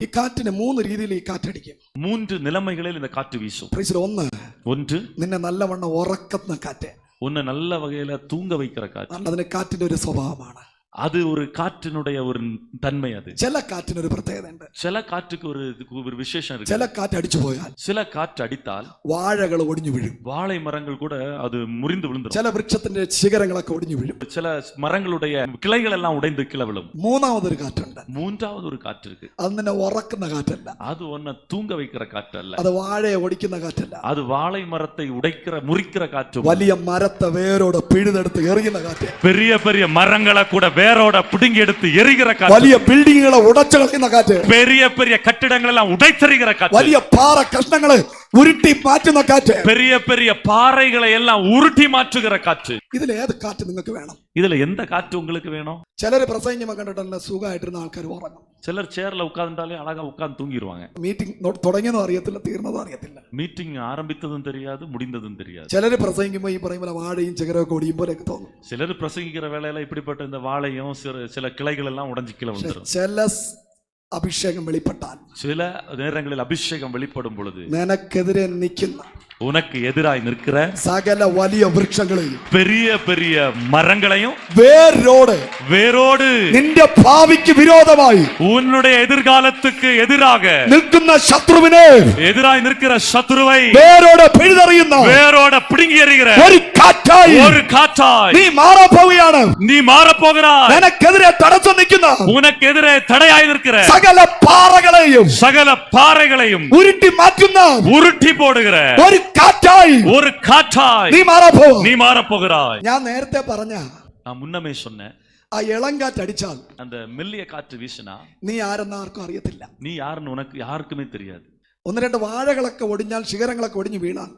ഈ കാറ്റിനെ മൂന്ന് രീതിയിൽ ഈ കാറ്റടിക്കും. മൂന്ന് നിലமைகளில் இந்த காற்று வீசும். ഒന്ന് നിന്നെ നല്ലവണ്ണം ഉറക്കുന്ന കാറ്റ്, உன்னை நல்ல வகையில தூங்க வைக்கிற காற்று. അതിന് കാറ്റിന്റെ ഒരു സ്വഭാവമാണ്. அது ஒரு காற்றினுடைய ஒரு தன்மை. அது ചില കാറ്റിന് ഒരു പ്രത്യേകതയുണ്ട്. சில காற்றுக்கு ஒரு விசேஷம் இருக்கு. ചില കാറ്റ് അടിച്ചു പോയാൽ, சில காற்று அடித்தால் വാഴകൾ ഒടിഞ്ഞു വീഴും. வாழை மரங்கள் கூட அது முறிந்து விழுந்துரும். ചില വൃക്ഷത്തിന്റെ ശിഖരങ്ങളൊക്കെ ഒടിഞ്ഞു വീഴും. சில மரங்களுடைய கிளைகள் எல்லாம் உடைந்து கீழே விழும். മൂന്നാമതൊരു കാറ്റുണ്ട്. மூன்றாவது ஒரு காற்று இருக்கு. അത് നിന്നെ ഉറക്കുന്ന കാറ്റല്ല, அது உன்னை தூங்க வைக்கிற காற்று அல்ல, അത് വാഴയെ ഒടിക്കുന്ന കാറ്റല്ല, அது வாழை மரத்தை முறிக்கிற காற்று. വലിയ മരത്തെ വേരോടെ പിഴുതെടുത്ത് എറിയുന്ന കാറ്റ്, பெரிய பெரிய மரங்களை கூட வேரோட பிடுங்கி எடுத்து எரிகிற காற்று, വലിയ ബിൽഡിങ്ങുകളെ ഉടച്ചു കളയുന്ന കാറ്റ്, பெரிய பெரிய கட்டிடங்கள் எல்லாம் உடைத்தெறிகிற காற்று, വലിയ പാറ കഷ്ണങ്ങളെ ഉരുട്ടി മാറ്റുന്ന കാറ്റ്, பெரிய பெரிய பாறைகளை எல்லாம் உருட்டி மாற்றுகிற காற்று. ഇതിൽ ഏത് കാറ്റ് നിങ്ങൾക്ക് വേണം? இதுல எந்த காற்று உங்களுக்கு வேணும்? ചിലര് പ്രസംഗം കണ്ടിട്ടല്ല സുഖമായിട്ടിരുന്ന ആൾക്കാർ ഉറങ്ങും. சிலர் சேர்ல உட்கார்ந்தாலே அழகா உட்கார்ந்து தூங்கிடுவாங்க. മീറ്റിംഗ് തുടങ്ങിയതും അറിയത്തില്ല, തീർന്നതും അറിയത്തില്ല. மீட்டிங் ஆரம்பித்ததும் தெரியாது, முடிந்ததும் தெரியாது. ചിലര് പ്രസംഗിക്കുമ്പോൾ ഈ പറയുമ്പോൾ വാഴയും ചിഗരൊക്കെ ഒടിയും പോലെയൊക്കെ തോന്നും. சிலர் பிரசங்கிக்கிற வேளையில இப்படிப்பட்ட இந்த வாழையும் சில கிளைகள் எல்லாம் உடைஞ்சு கீழே விழுந்துரும். ചില അഭിഷേകം വെളിപ്പെട്ടാൽ, சில நேரங்களில் அபிஷேகம் வெளிப்படும் பொழுது നിനക്കെതിരെ നിൽക്കുന്ന, உனக்கு எதிராய் நிற்கிற സകല വലിയ വൃക്ഷങ്ങളെയും, பெரிய பெரிய மரங்களையும் വേരോട് നിന്റെ ഭാവിക്ക് വിരോധമായി, உன்னுடைய എതിർകാലத்துக்கு എതിരാக നിൽക്കുന്ന ശത്രുവിനെ, எதிராய் நிற்கிற சத்துருவை വേരോടെ പിഴുതെറിയുന്ന, வேரோட பிடுங்கி எறிகிற ഒരു കാറ്റായി நீ മാറപ്പോവുകയാണ്. நீ மாறப்போகிறாய். നിനക്കെതിരെ തടസ്സം നിൽക്കുന്ന, உனக்கு എതിരെ தடையாய் நிற்கிற സകല പാറകളെയും உருட்டி மாற்றுന്ന, உருட்டி போடுகிற ஒரு காற்றாய் நீ மாறப்போகிறாய். ഞാൻ നേരത്തെ പറഞ്ഞ, நான் முன்னமே சொன்னேன், ആ ഇളങ്കാറ്റ് അടിച്ചാൽ, அந்த மெல்லிய காற்று வீசினா നീ ആരെന്ന് ആർക്കും അറിയത്തില്ല. நீ யாருன்னு உனக்கு யாருக்குமே தெரியாது. ഒന്ന് രണ്ട് വാഴകളൊക്കെ ഒടിഞ്ഞാൽ, ശിഖരങ്ങളൊക്കെ ഒടിഞ്ഞു വീണാൽ,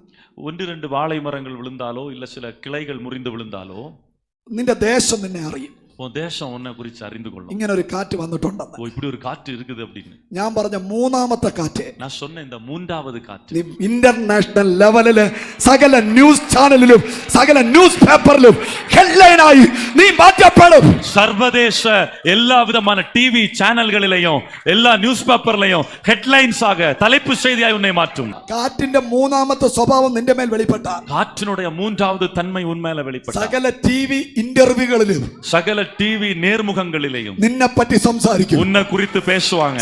ஒன்று ரெண்டு வாழை மரங்கள் விழுந்தாலோ இல்ல சில கிளைகள் முறிந்து விழுந்தாலோ നിന്റെ ദേശം നിന്നെ അറിയും. உன் தேசம் உன்னை குறித்து அறிந்து கொள்ளும். ഇങ്ങനെ ഒരു കാറ്റ് വന്നിട്ടുണ്ടെന്ന്. இப்படி ஒரு காற்று இருக்குது அப்படின்னு ഞാൻ പറഞ്ഞ മൂന്നാമത്തെ കാറ്റ്, நான் சொன்ன இந்த மூன்றாவது காற்று, ഇന്റർനാഷണൽ ലെവലില് സകല ന്യൂസ് ചാനലിലും സകല ന്യൂസ് പേപ്പറിലും ഹെഡ്ലൈനായി നീ മാറ്റപ്പെടും. சர்வதேச எல்லா விதமான டிவி சேனல்களிலேயும் எல்லா நியூஸ் பேப்பர்லயும் ஹெட்லைன்ஸ் ஆக தலைப்பு செய்தியாய் உன்னை மாற்றும். കാറ്റിന്റെ മൂന്നാമത്തെ സ്വഭാവം നിന്റെ മേൽ വെളിപ്പെട്ടാൽ, காற்றினுடைய மூன்றாவது தன்மை உன் மேல வெளிப்பட்டால், സകല ടിവി ഇന്റർവ്യൂകളിലും சகல டிவி நேர்முகங்களிலேயும் നിന്നെ പറ്റി സംസാരിക്കും. உன்னை குறித்து பேசுவாங்க.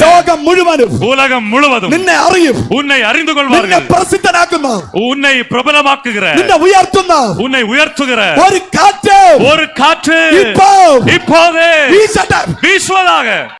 உலகம் முழுவதும் നിന്നെ അറിയും, உன்னை அறிந்து கொள்வார்கள். നിന്നെ പ്രസിദ്ധനാക്കുന്ന, உன்னை பிரபலமாக்குகிற, നിന്നെ ഉയർത്തുന്ന உன்னை உயர்த்துகிற ഒരു കാറ്റ് இப்போதே வீசுவதாக.